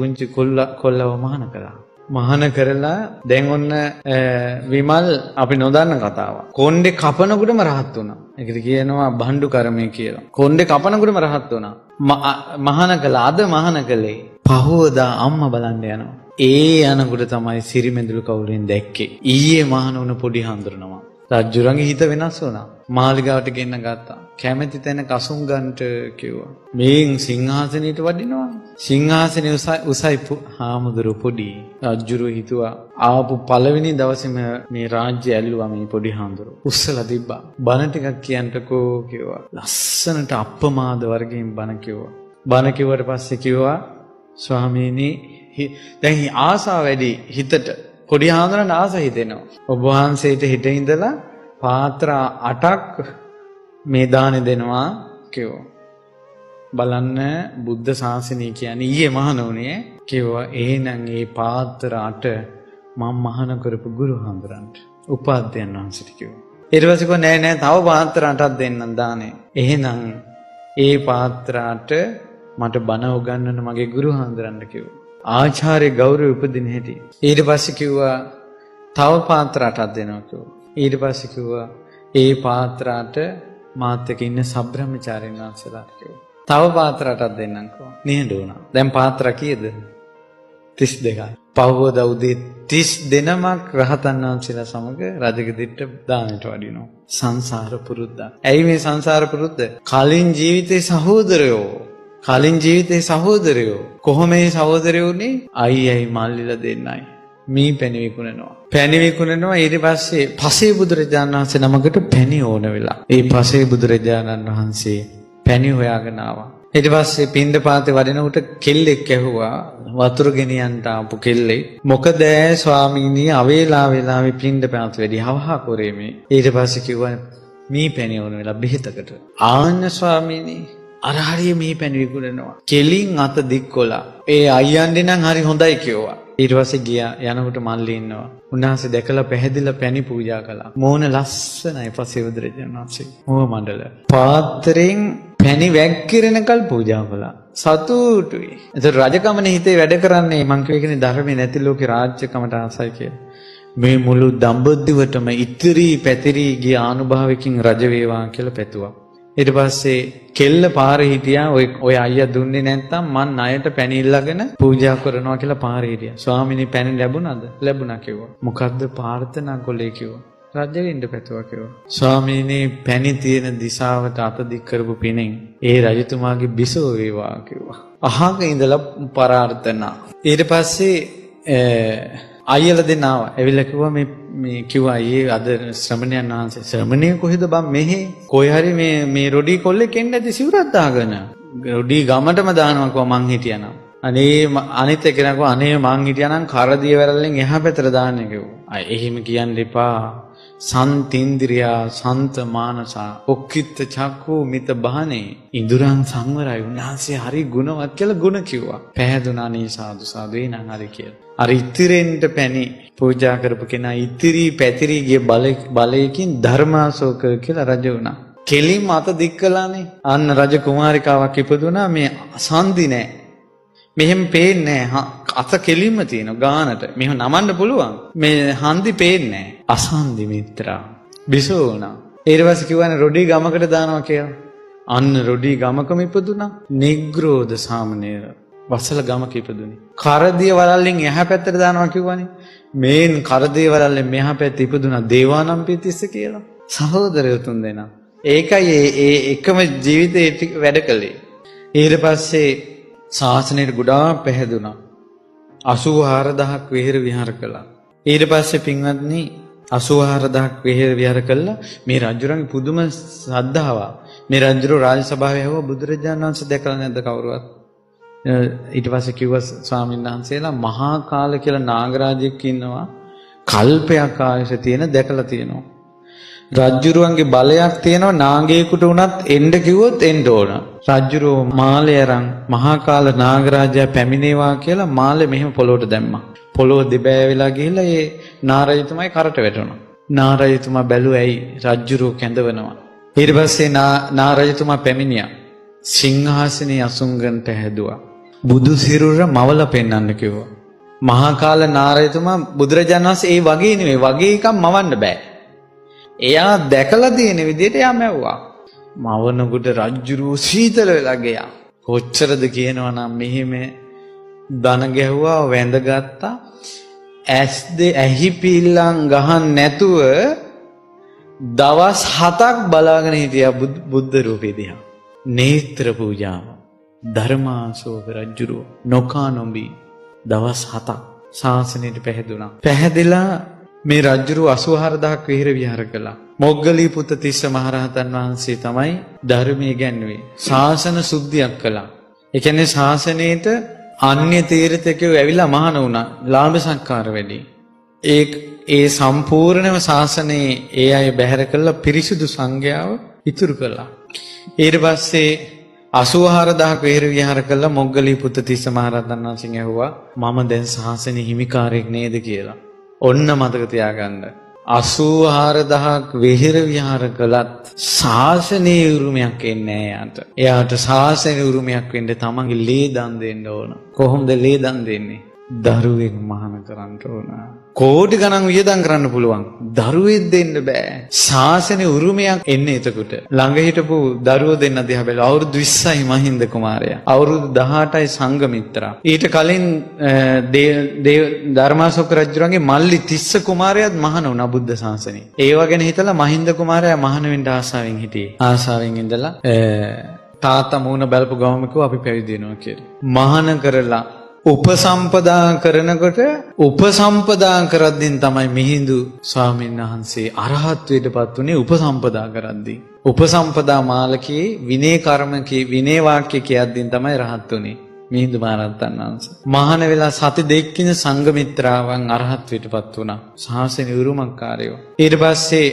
පුංචි කොල්ලව මහාන කළා. මහාන කරලා දැන් ඔන්න විමල් අපි නොදන්න කතාවක්. කොණ්ඩේ කපනකොටම රහත් වුණා. ඒකට කියනවා බණ්ඩු කර්මය කියලා. කොණ්ඩේ කපනකොටම රහත් වුණා. මහාන කළා. අද මහාන කළේ පහවදා අම්මා බලන්න යනවා. ඒ යනකොට තමයි සිරිමෙඳුළු කවුරුන් දැක්කේ. ඊයේ මහාන වුණ පොඩි හඳුරනවා. රජුරන්ගේ හිත වෙනස් වුණා. මාලිගාවට ගෙන්න ගත්තා. කැමැති තැන කසුම් ගන්නට කිව්වා. මේන් සිංහාසනෙට වඩිනවා. සිංහාසනේ උසයි හාමුදුරු පොඩි. රජුරු හිතුවා ආපු පළවෙනි දවසේම මේ රාජ්‍ය ඇල්ලුවා මේ පොඩි හාමුදුරු. උස්සලා තිබ්බා. බණ ටිකක් කියන්නකෝ කිව්වා. ලස්සනට අප්‍රමාද වර්ගයෙන් බණ කිව්වා. බණ කිව්වට පස්සේ කිව්වා ස්වාමීනි දැන් ආසාව වැඩි හිතට. පොඩි හාමුදුරන්ට ආස හිතෙනවා. ඔබ වහන්සේට හිට ඉඳලා පාත්‍ර 8ක් මේ දානෙ දෙනවා කිව්වා. බලන්න බුද්ධ ශාසනය කියන්නේ ඊයේ මහණෝනේ කිව්වා. එහෙනම් ඒ පාත්‍ර 8 මම මහාන කරපු ගුරු හාමුදුරන්ට උපාධ්‍යයන් වහන්සේට කිව්වා. ඊට පස්සේ කිව්වා නෑ තව පාත්‍ර 8ක් දෙන්නම් දානේ. එහෙනම් ඒ පාත්‍ර 8 මට බණ උගන්වන්න මගේ ගුරු හාමුදුරන්ට කිව්වා. ආචාර්ය ගෞරවය උපදින හැටි. ඊට පස්සේ කිව්වා තව පාත්‍ර 8ක් දෙනවා කිව්වා. ඊට පස්සේ කිව්වා ඒ පාත්‍ර 8 මාත් එක්ක ඉන්න සබ්‍රහ්මචාරීන් වහන්සේලාට කිව්වා. තව පාත්‍ර 8ක් දෙන්නම් කිව්වා. නිහඬ වුණා. දැන් පාත්‍ර කීයද? 32යි. පහවද උදේ 30 දෙනමක් රහතන් වහන්සේලා සමග රජගෙදරට දානට වඩිනවා. සංසාර පුරුද්ද. ඇයි මේ සංසාර පුරුද්ද? කලින් ජීවිතේ සහෝදරයෝ කොහොම මේ සහෝදරයෝ උනේ? අයියයි මල්ලිලා දෙන්නයි. මී පැණි විකුණනවා. ඊට පස්සේ පසේ බුදුරජාණන් වහන්සේ නමකට පැණි ඕන වෙලා. ඒ පසේ බුදුරජාණන් වහන්සේ පැණි හොයාගෙන ආවා. ඊට පස්සේ පින්දපාතේ වඩිනකොට කෙල්ලෙක් ඇහුවා වතුර ගෙනියන්න ආපු කෙල්ලෙක්. මොකද ස්වාමීනි අවේලාවේ පින්දපාත වැඩි හවහා කරේ මේ. ඊට පස්සේ කිව්වා මී පැණි ඕන වෙලා බෙහෙතකට. ආන්න ස්වාමීනි අර හරිය මේ පැණි විකුණනවා. කෙලින් අත දික්කොලා. ඒ අයියන්ඩේ නම් හරි හොඳයි කිව්වා. ඊට පස්සේ ගියා යනකොට මල්ලි ඉන්නවා. උන්වහන්සේ දැකලා පැහැදිලා පැණි පූජා කළා. මෝන ලස්සනයි පසේ බුදුරජාණන් වහන්සේ. මොහ මණ්ඩල. පාත්‍රයෙන් පැණි වැක්කිරෙනකල් පූජා කළා. සතුටුයි. ඒතර රජකමනේ හිතේ වැඩ කරන්නේ මං කියවේකනේ ධර්මයේ නැති ලෝකේ රාජ්‍යකමට ආසයි කියලා. මේ මුළු දඹදිවටම ඉතිරි පැතිරි ගිය ආනුභාවකින් රජ වේවා කියලා පැතුවා. ඊට පස්සේ කෙල්ල පාරේ හිටියා. ඔය අයියා දුන්නේ නැත්තම් මං ණයට පැණි ඉල්ලගෙන පූජා කරනවා කියලා පාරේ හිටියා. ස්වාමිනේ පැණි ලැබුණාද? ලැබුණා කිව්වා. මොකද්ද ප්‍රාර්ථනා කළේ කිව්වා. රජ වෙන්න පැතුවා කිව්වා. ස්වාමීනි පැණි තියෙන දිශාවට අත දික් කරපු පිණින් ඒ රජතුමාගේ බිසව වේවා කිව්වා. අහක ඉඳලා ප්‍රාර්ථනා. ඊට පස්සේ අයියලා දෙන්න ආවා. ඇවිල්ලා කිව්වා මේ කිව්වා අයියේ අද ශ්‍රමණයන් වහන්සේ ශ්‍රමණය කොහෙද බං මෙහෙ කොයි හරි මේ රොඩි කොල්ලෙක් එන්නේ නැති සිවුරක් දාගෙන රොඩි ගමටම දානවා කිව්වා මං හිටියානම්. අනේ අනිත් එකනකෝ අනේ මං හිටියානම් කරදිය වැරල්ලෙන් එහා පැත්තට දාන්නේ කිව්වා. එහෙම කියන්න එපා. සන්තින්ද්‍රියා සන්ත මානසා ඔක්කිට චක්කු මිත බහනේ ඉඳුරන් සංවරයි. උන්වහන්සේ හරි ගුණවත් කියලා ගුණ කිව්වා. පැහැදුනා නේ සාදු සාදු එනං හරි කියලා. අර ඉතිරෙන්ට පැණි පූජා කරපු කෙනා ඉතිරි පැතිරි ගිය බලයකින් ධර්මාශෝක කියලා රජ වුණා. කෙලින්ම අත දික් කළානේ. අන්න රජ කුමාරිකාවක් ඉපදුනා. මේ සන්දි නෑ. මෙහෙම පේන්නේ නෑ. අත කෙලින්ම තියෙනවා ගානට. මෙහෙම නමන්න පුළුවන්. මේ හන්දි පේන්නේ නෑ. අසන්දි මිත්‍රා. බිසෝ වුණා. ඊට පස්සේ කිව්වනේ රොඩි ගමකට දානවා කියලා. අන්න රොඩි ගමකම ඉපදුනා. නිග්‍රෝධ සාමණේර වසල ගමක ඉපදුනේ. කරදිය වලල්ලෙන් එහා පැත්තට දානවා කිව්වනේ. මේන් කරදිය වලල්ලෙන් මෙහා පැත්තේ ඉපදුනා දේවානම්පියතිස්ස කියලා. සහෝදරයෝ තුන් දෙනා. ඒකයි ඒ එකම ජීවිතේ වැඩ කළේ. ඊට පස්සේ ශාසනයට ගොඩාක් පැහැදුනා. 84000ක් විහෙර විහාර කළා. ඊට පස්සේ පින්වත්නි 84000ක් විහෙර විහාර කළා. මේ රජුරන්ගේ පුදුම ශ්‍රද්ධාවක්. මේ රජුරෝ රාජ සභාවේ ආව බුදුරජාණන් වහන්සේ දැකලා නැද්ද කවුරුවත්? ඊට පස්සේ කිව්වා ස්වාමීන් වහන්සේලා මහා කාල කියලා නාගරාජෙක් ඉන්නවා. කල්පයක් ආයුෂ තියෙන දැකලා තියෙනවා. රජ්ජුරුවන්ගේ බලයක් තියෙනවා. නාගයෙකුට උනත් එන්න කිව්වොත් එන්න ඕන. රජ්ජුරුව මාලේ අරන් මහා කාල නාගරාජයා පැමිණේවා කියලා මාලේ මෙහෙම පොළොවට දැම්මා. පොළොව දෙබෑ වෙලා ගිහිල්ලා ඒ නාරජතුමායි කරට වැටුණා. නාරජතුමා බැලුවා ඇයි රජ්ජුරුව කැඳවනවා. ඊට පස්සේ නාරජතුමා පැමිණියා. සිංහාසනේ අසුංගන්ට හැදුවා. බුදු සිරුර මවලා පෙන්වන්න කිව්වා. මහා කාල නාරයතුමා බුදුරජාණන් වහන්සේ ඒ වගේ නෙවෙයි වගේ එකක් මවන්න බෑ. එයා දැකලා තියෙන විදිහට එයා මැව්වා. මවනකොට රජ්ජුරුව සීතල වෙලා ගියා. කොච්චරද කියනවා නම් මෙහෙම දන ගැහුවා වැඳගත්තා. ඇහි පිල්ලම් ගහන්න නැතුව දවස් 7ක් බලාගෙන හිටියා බුද්ධ රූපේ දිහා. නේත්‍ර පූජාව. ධර්මාශෝක රජුරෝ නොකා නොබී දවස් 7ක් ශාසනයට පැහැදුනා. පැහැදිලා මේ රජුරෝ 84000ක් විහෙර විහාර කළා. මොග්ගලී පුත් තිස්ස මහරහතන් වහන්සේ තමයි ධර්මයේ ගැන්වුවේ. ශාසන සුද්ධියක් කළා. ඒ කියන්නේ ශාසනයේට අන්‍ය තීර්ථකයෝ ඇවිල්ලා මහාන වුණා. ලාභ සත්කාර වැඩි. ඒ සම්පූර්ණම ශාසනයේ ඒ අය බැහැර කළා පිරිසුදු සංඝයාව ඉතුරු කළා. ඊට පස්සේ 84000ක් විහෙර විහාර කළා. මොග්ගලී පුත් තිස්ස මහරහතන් වහන්සේ ඇහුවා මම දැන් ශාසනයේ හිමිකාරයෙක් නේද කියලා. ඔන්න මතක තියාගන්න. 84000ක් විහෙර විහාර කළත් ශාසනීය උරුමයක් එන්නේ නැහැ යාට. එයාට ශාසනීය උරුමයක් වෙන්න තමන්ගේ ලේ දන් දෙන්න ඕන. කොහොමද ලේ දන් දෙන්නේ? දරුවෙක් මහාන කරන්න ඕන. කෝටි ගණන් වියදම් කරන්න පුළුවන්. දරුවෙක් දෙන්න බෑ. ශාසනීය උරුමයක් එන්නේ එතකොට. ළඟ හිටපු දරුවෝ දෙන්න දිහා බැලුවා. අවුරුදු 20යි මහින්ද කුමාරයා. අවුරුදු 18යි සංඝමිත්‍රා. ඊට කලින් ධර්මාශෝක රජුගේ මල්ලි තිස්ස කුමාරයාත් මහාන වුණා බුද්ධ ශාසනයේ. ඒව ගැන හිතලා මහින්ද කුමාරයා මහාන වෙන්න ආසාවෙන් හිටියේ. ආසාවෙන් ඉඳලා තාත්තා මූණ බලපු ගමම කිව්වා අපි පැවිදි වෙනවා කියලා. මහාන කරලා උපසම්පදා කරනකොට උපසම්පදා කරද්දී තමයි මිහිඳු ස්වාමීන් වහන්සේ අරහත්ත්වයට පත් උනේ. උපසම්පදා කරද්දී උපසම්පදා මාලකයේ විනය කර්මකේ විනය වාක්‍ය කියද්දී තමයි රහත් උනේ මිහිඳු මහරහතන් වහන්සේ. මහාන වෙලා සති දෙකකින් සංඝමිත්‍රාවන් අරහත්ත්වයට පත් වුණා. ශාසනීය උරුමකාරයෝ. ඊට පස්සේ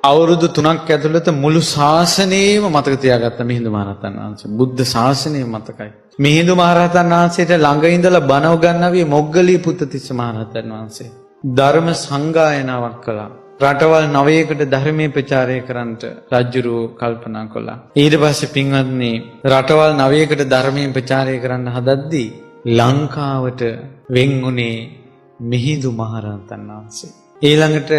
අවුරුදු 3ක් ඇතුළත මුළු ශාසනයම මතක තියාගත්ත මිහිඳු මහරහතන් වහන්සේ. බුද්ධ ශාසනය මතකයි. මිහිඳු මහරහතන් වහන්සේට ළඟ ඉඳලා බණ උගන්වන්නේ මොග්ගලී පුත් තිස්ස මහරහතන් වහන්සේ. ධර්ම සංගායනාවක් කළා. රටවල් 9කට ධර්මයේ ප්‍රචාරය කරන්නට රජුරෝ කල්පනා කළා. ඊට පස්සේ පින්වත්නි රටවල් 9කට ධර්මයේ ප්‍රචාරය කරන්න හදද්දී ලංකාවට වෙන්ුනේ මිහිඳු මහරහතන් වහන්සේ. ඊළඟට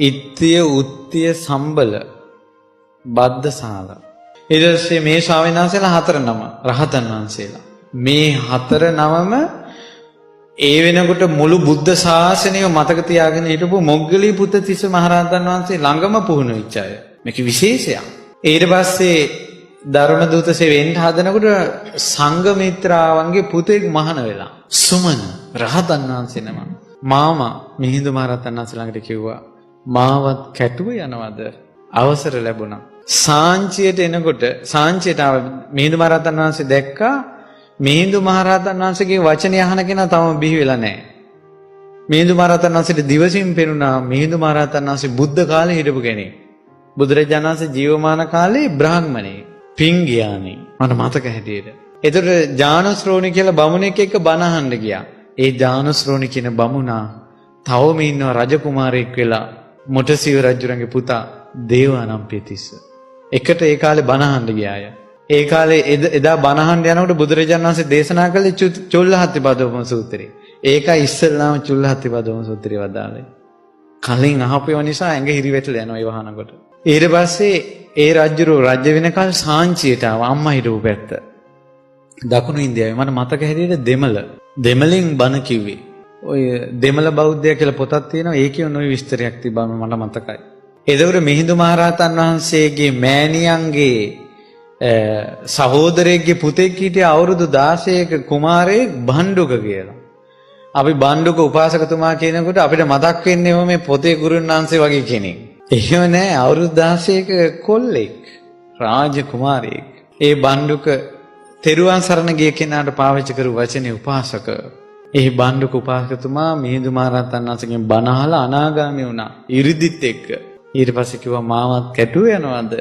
ඉත්තිය උත්තිය සම්බල බද්දසාල. ඊට පස්සේ මේ ශ්‍රාවණ වහන්සේලා 4 නම රහතන් වහන්සේලා. මේ 4 නමම ඒ වෙනකොට මුළු බුද්ධ ශාසනය මතක තියාගෙන හිටපු මොග්ගලී පුත් තිස්ස මහරහතන් වහන්සේ ළඟම පුහුණු වෙච්ච අය. මේක විශේෂයක්. ඊට පස්සේ ධර්ම දූතසේ වෙන්න හදනකොට සංඝමිත්‍රාවන්ගේ පුතෙක් මහාන වෙලා. සුමන රහතන් වහන්සේ නම. මාමා මිහිඳු මහරහතන් වහන්සේ ළඟට කිව්වා මාවත් කැටුව යනවද? අවසර ලැබුණා. සාංචියට එනකොට සාංචියට මිහිඳු මහරහතන් වහන්සේ දැක්කා මිහිඳු මහරහතන් වහන්සේගේ වචනේ අහන කෙනා තවම බිහි වෙලා නැහැ. මිහිඳු මහරහතන් වහන්සේට දිවසින් පෙනුණා මිහිඳු මහරහතන් වහන්සේ බුද්ධ කාලේ හිටපු කෙනෙක්. බුදුරජාණන් වහන්සේ ජීවමාන කාලේ බ්‍රාහ්මණේ පිංගියානේ. මට මතක හැටියට. ඒතර ජානුශ්‍රෝණි කියලා බමුණෙක් එක්ක බණ අහන්න ගියා. ඒ ජානුශ්‍රෝණි කියන බමුණා තවම ඉන්නවා රජකුමාරයෙක් වෙලා මොටසිව රජුරන්ගේ පුතා දේවානම්පියතිස්ස. එකට ඒ කාලේ බණ අහන්න ගියාය. ඒ කාලේ එදා බණ අහන්න යනකොට බුදුරජාණන් වහන්සේ දේශනා කළේ චුල්ලහත්තිපදෝපම සූත්‍රය. ඒකයි ඉස්සෙල්ලාම චුල්ලහත්තිපදෝපම සූත්‍රය වදාළේ. කලින් අහපේව නිසා ඇඟ හිරිවැටලා යනවා ඒ වහනකොට. ඊට පස්සේ ඒ රජුරෝ රජ වෙනකල් සාංචියට ආවා අම්මා හිටපු පැත්ත. දකුණු ඉන්දියාවේ මට මතක හැටියට දෙමළෙන් බණ කිව්වේ. ඔය දෙමළ බෞද්ධය කියලා පොතක් තියෙනවා. ඒකේ ඔය විස්තරයක් තිබ්බම මට මතකයි. එතකොට මිහිඳු මහරහතන් වහන්සේගේ මෑණියන්ගේ සහෝදරයෙක්ගේ පුතෙක් හිටිය අවුරුදු 16ක කුමාරයෙක් බණ්ඩුක කියලා. අපි බණ්ඩුක උපාසකතුමා කියනකොට අපිට මතක් වෙන්නේ මේ පොතේ ගුරුන් වහන්සේ වගේ කෙනෙක්. එහෙම නෑ අවුරුදු 16ක කොල්ලෙක් රාජ කුමාරයෙක්. ඒ බණ්ඩුක තෙරුවන් සරණ ගිය කෙනාට පාවිච්චි කරු වචනේ උපාසක. ඒ බණ්ඩුක උපාසකතුමා මිහිඳු මහරහතන් වහන්සේගෙන් බණ අහලා අනාගාමී වුණා. ඉරිදිත් එක්ක. ඊට පස්සේ කිව්වා මාවත් කැටුව යනවද?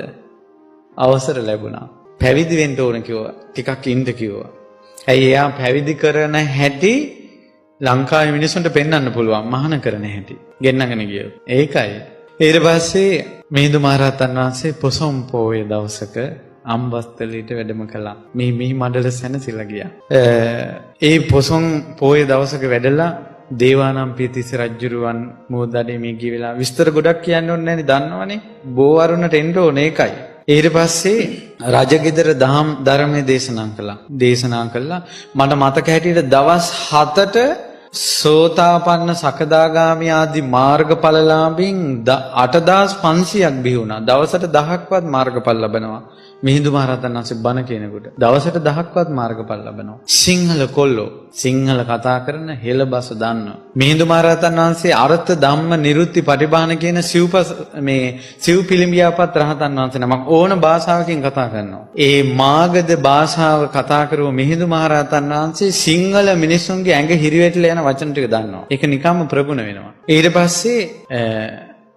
අවසර ලැබුණා. පැවිදි වෙන්න ඕන කිව්වා. ටිකක් ඉන්න කිව්වා. ඇයි එයා පැවිදි කරන හැටි ලංකාවේ මිනිස්සුන්ට පෙන්වන්න පුළුවන්. මහාන කරන හැටි. ගෙන්නගෙන ගියොත්. ඒකයි. ඊට පස්සේ මිහිඳු මහරහතන් වහන්සේ පොසොන් පෝය දවසක අම්බස්තලයට වැඩම කළා. මේ මිහි මඩල සැනසෙලා ගියා. ඒ පොසොන් පොයේ දවසක වැඩලා දේවානම්පියතිස්ස රජුරුවන් මෝදඩේ මේ ගිය වෙලාව විස්තර ගොඩක් කියන්න ඕනේ නැනේ දන්නවනේ. බෝවරුණට එන්න ඕනේ ඒකයි. ඊට පස්සේ රජගෙදර දහම් ධර්මයේ දේශනා කළා. මට මතක හැටියට දවස් 7ට සෝතාපන්න සකදාගාමී ආදී මාර්ගඵලලාභීන් 8500ක් බිහි වුණා. දවසට 1000ක්වත් මාර්ගඵල ලබනවා. මිහිඳු මහරහතන් වහන්සේ බණ කියනකොට දවසට 1000ක්වත් මාර්ගඵල ලබනවා. සිංහල කොල්ලෝ සිංහල කතා කරන හෙළබස දන්න. මිහිඳු මහරහතන් වහන්සේ අර්ථ ධම්ම නිරුත්ති පටිභාන කියන සිව් පිළිඹියාපත් රහතන් වහන්සේ නමක් ඕන භාෂාවකින් කතා කරනවා. ඒ මාගධ භාෂාව කතා කරව මිහිඳු මහරහතන් වහන්සේ සිංහල මිනිස්සුන්ගේ ඇඟ හිරිවැටලා යන වචන ටික දන්නවා. ඒක නිකම්ම ප්‍රගුණ වෙනවා. ඊට පස්සේ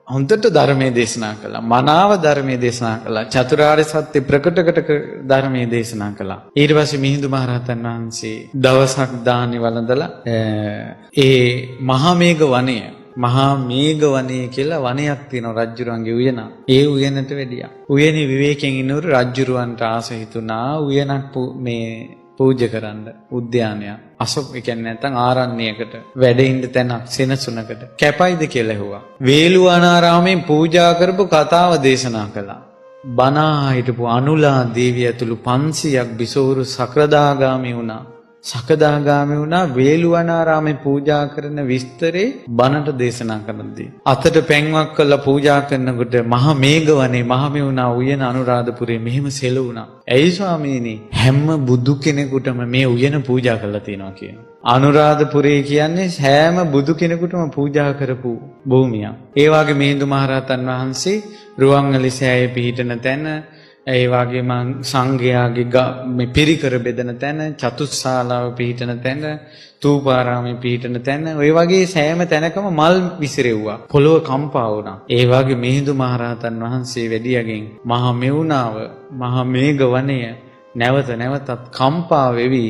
හොඳට ධර්මයේ දේශනා කළා. මනාව ධර්මයේ දේශනා කළා. චතුරාර්ය සත්‍ය ප්‍රකටකට ධර්මයේ දේශනා කළා. ඊට පස්සේ මිහිඳු මහරහතන් වහන්සේ දවසක් දානි වළඳලා ඒ මහා මේඝ වනය කියලා වනයක් තියෙනවා රජුරන්ගේ උයන. ඒ උයනට වැඩියා. උයනේ විවේකයෙන් ඉන්නවරු රජුරවන්ට ආස හිතුණා උයනක් පූජ කරන්න උද්‍යානයක් අසොක් කියන්නේ නැත්නම් ආරණ්‍යයකට වැඩ ඉන්න තැනක් සෙනසුනකට කැපයිද කියලා ඇහුවා. වේළුවනාරාමයෙන් පූජා කරපු කතාව දේශනා කළා. බණා හිටපු අනුලා දේවිය ඇතුළු 500ක් බිසෝරු සකදාගාමී වුණා. වේළුවනාරාමේ පූජා කරන විස්තරේ බණට දේශනා කරනදී අතට පැන්වක් කරලා පූජා කරනකොට මහා මේඝවනේ මහමෙවුනා උයන අනුරාධපුරේ මෙහෙම සෙලුණා. ඇයි ස්වාමීනි හැම බුදු කෙනෙකුටම මේ උයන පූජා කරලා තියෙනවා කියනවා. අනුරාධපුරේ කියන්නේ හැම බුදු කෙනෙකුටම පූජා කරපු භූමියක්. ඒ වගේ මිහිඳු මහරහතන් වහන්සේ රුවන්වැලි සෑයේ පිහිටන තැන ඒ වගේම සංඝයාගේ මේ පිරිකර බෙදන තැන, චතුස්සාලාව පිහිටන තැන, තූපාරාමේ පිහිටන තැන, ඔය වගේ සෑම තැනකම මල් විසිරෙව්වා. පොළොව කම්පා වුණා. ඒ වගේ මිහිඳු මහරහතන් වහන්සේ වැඩියගෙන් මහා මෙවුනාව, මහා මේඝ වනය නැවතත් කම්පා වෙවි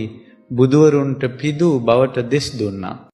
බුදුවරුන්ට පිදු බවට දෙස් දුන්නා.